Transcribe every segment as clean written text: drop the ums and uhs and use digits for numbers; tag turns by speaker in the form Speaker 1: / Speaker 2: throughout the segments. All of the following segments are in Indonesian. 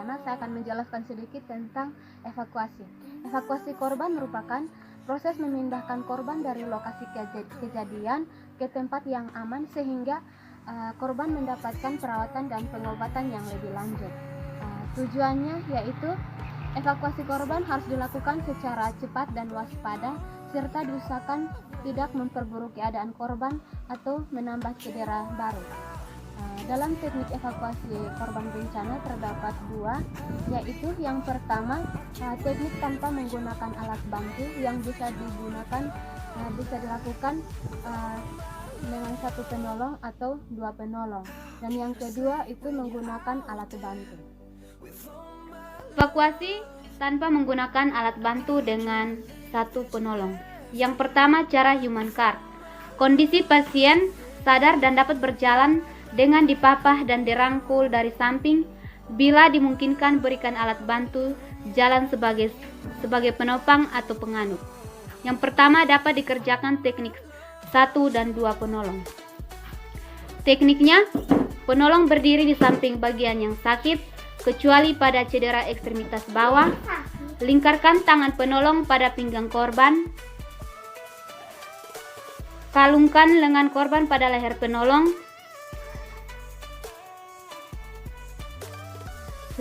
Speaker 1: bencana, saya akan menjelaskan sedikit tentang evakuasi. Evakuasi korban merupakan proses memindahkan korban dari lokasi kejadian ke tempat yang aman sehingga korban mendapatkan perawatan dan pengobatan yang lebih lanjut. Tujuannya yaitu evakuasi korban harus dilakukan secara cepat dan waspada, serta diusahakan tidak memperburuk keadaan korban atau menambah cedera baru. Dalam teknik evakuasi korban bencana terdapat dua, yaitu yang pertama teknik tanpa menggunakan alat bantu yang bisa dilakukan dengan satu penolong atau dua penolong, dan yang kedua itu menggunakan alat bantu.
Speaker 2: Evakuasi tanpa menggunakan alat bantu dengan satu penolong. Yang pertama, cara human cart. Kondisi pasien sadar dan dapat berjalan dengan dipapah dan dirangkul dari samping. Bila dimungkinkan, berikan alat bantu jalan sebagai penopang atau penganut. Yang pertama dapat dikerjakan teknik 1 dan 2 penolong. Tekniknya, penolong berdiri di samping bagian yang sakit, kecuali pada cedera ekstremitas bawah. Lingkarkan tangan penolong pada pinggang korban. Kalungkan lengan korban pada leher penolong.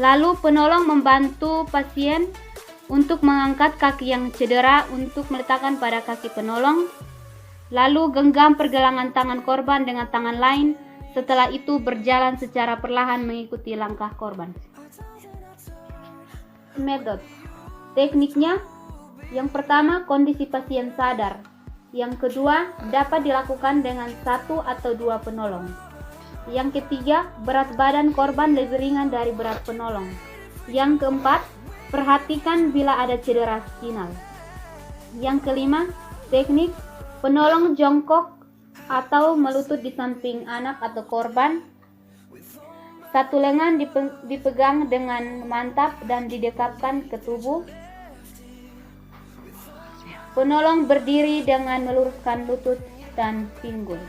Speaker 2: Lalu penolong membantu pasien untuk mengangkat kaki yang cedera untuk meletakkan pada kaki penolong. Lalu genggam pergelangan tangan korban dengan tangan lain. Setelah itu berjalan secara perlahan mengikuti langkah korban. Metode. Tekniknya, yang pertama kondisi pasien sadar. Yang kedua dapat dilakukan dengan 1 atau 2 penolong. Yang ketiga, berat badan korban lebih ringan dari berat penolong. Yang keempat, perhatikan bila ada cedera spinal. Yang kelima, teknik penolong jongkok atau melutut di samping anak atau korban. Satu lengan dipegang dengan mantap dan didekatkan ke tubuh. Penolong berdiri dengan meluruskan lutut dan pinggul.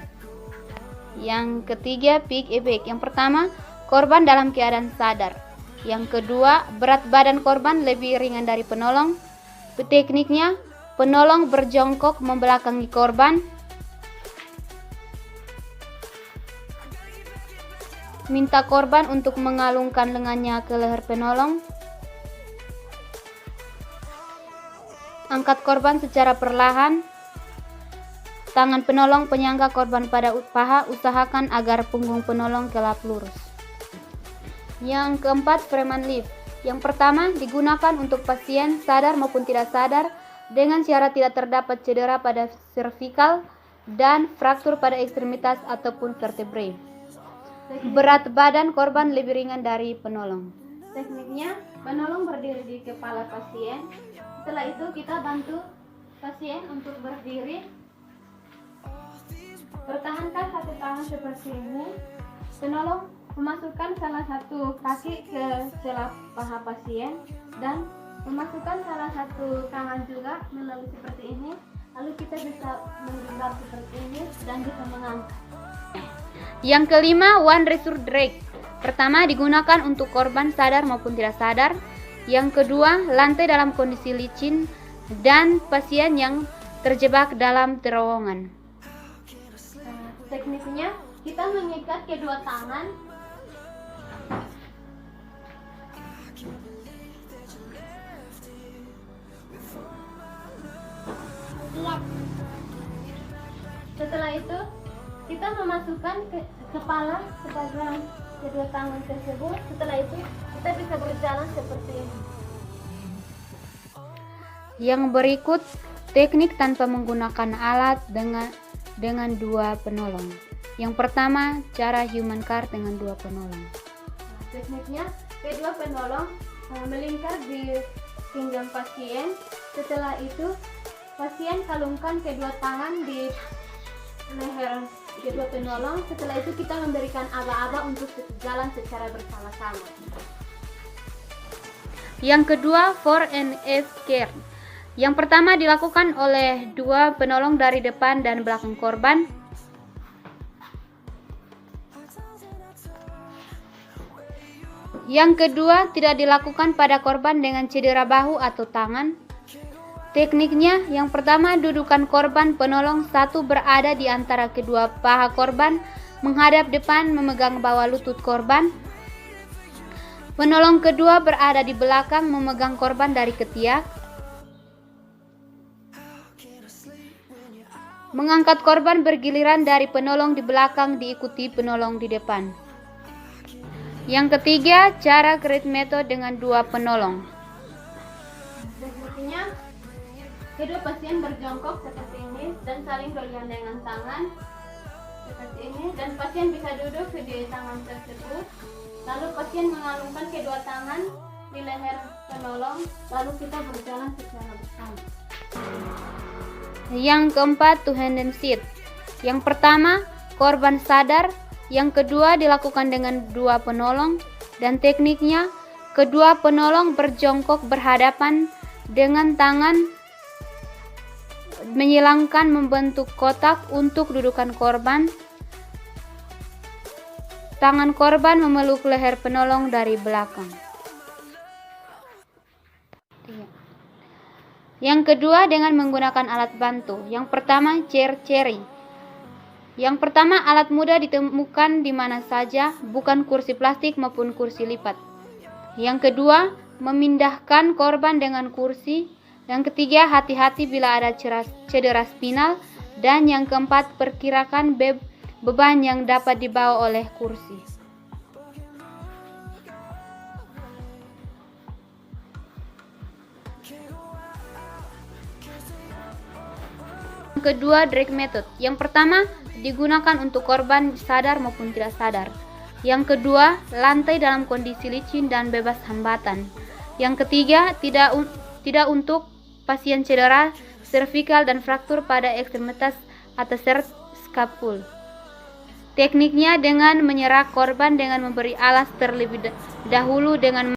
Speaker 2: Yang ketiga, peak effect. Yang pertama, korban dalam keadaan sadar. Yang kedua, berat badan korban lebih ringan dari penolong. Tekniknya, penolong berjongkok membelakangi korban. Minta korban untuk mengalungkan lengannya ke leher penolong. Angkat korban secara perlahan. Tangan penolong penyangga korban pada paha, usahakan agar punggung penolong kelap lurus. Yang keempat, Freeman lift. Yang pertama digunakan untuk pasien sadar maupun tidak sadar dengan syarat tidak terdapat cedera pada servikal dan fraktur pada ekstremitas ataupun vertebrae. Berat badan korban lebih ringan dari penolong.
Speaker 1: Tekniknya, penolong berdiri di kepala pasien. Setelah itu kita bantu pasien untuk berdiri. Pertahankan satu tangan seperti ini. Penolong memasukkan salah satu kaki ke celah paha pasien dan memasukkan salah satu tangan juga melalui seperti ini. Lalu kita bisa menggenggam seperti ini dan bisa mengangkat.
Speaker 2: Yang kelima, one rescue drag. Pertama digunakan untuk korban sadar maupun tidak sadar. Yang kedua, lantai dalam kondisi licin dan pasien yang terjebak dalam terowongan.
Speaker 1: Tekniknya, kita mengikat kedua tangan. Setelah itu, kita memasukkan kepala ke dalam kedua tangan tersebut. Setelah itu, kita bisa berjalan seperti ini.
Speaker 2: Yang berikut, teknik tanpa menggunakan alat dengan 2 penolong. Yang pertama, cara human cart dengan 2 penolong.
Speaker 1: Tekniknya, kedua penolong melingkar di pinggang pasien. Setelah itu, pasien kalungkan kedua tangan di leher kedua penolong. Setelah itu kita memberikan aba-aba untuk jalan secara bersama-sama.
Speaker 2: Yang kedua, for and F care. Yang pertama dilakukan oleh 2 penolong dari depan dan belakang korban. Yang kedua, tidak dilakukan pada korban dengan cedera bahu atau tangan. Tekniknya, yang pertama, dudukan korban penolong satu berada di antara kedua paha korban, menghadap depan memegang bawah lutut korban. Penolong kedua berada di belakang memegang korban dari ketiak. Mengangkat korban bergiliran dari penolong di belakang diikuti penolong di depan. Yang ketiga, cara great method dengan dua penolong. Sepertinya kedua pasien berjongkok seperti ini dan saling bergandengan dengan tangan seperti ini, dan pasien bisa duduk di tangan tersebut. Lalu pasien mengalungkan kedua tangan di leher penolong, lalu kita berjalan secara bersama. Yang keempat, two handed sit. Yang pertama, korban sadar. Yang kedua, dilakukan dengan dua penolong, dan tekniknya kedua penolong berjongkok berhadapan dengan tangan menyilangkan membentuk kotak untuk dudukan korban. Tangan korban memeluk leher penolong dari belakang. Yang kedua, dengan menggunakan alat bantu. Yang pertama, chair cherry. Yang pertama, alat mudah ditemukan di mana saja, bukan kursi plastik maupun kursi lipat. Yang kedua, memindahkan korban dengan kursi. Yang ketiga, hati-hati bila ada cedera spinal. Dan yang keempat, perkirakan beban yang dapat dibawa oleh kursi. Yang kedua, drag method. Yang pertama, digunakan untuk korban sadar maupun tidak sadar. Yang kedua, lantai dalam kondisi licin dan bebas hambatan. Yang ketiga, tidak untuk pasien cedera servikal dan fraktur pada ekstremitas atas skapul. Tekniknya dengan menyerang korban dengan memberi alas terlebih dahulu dengan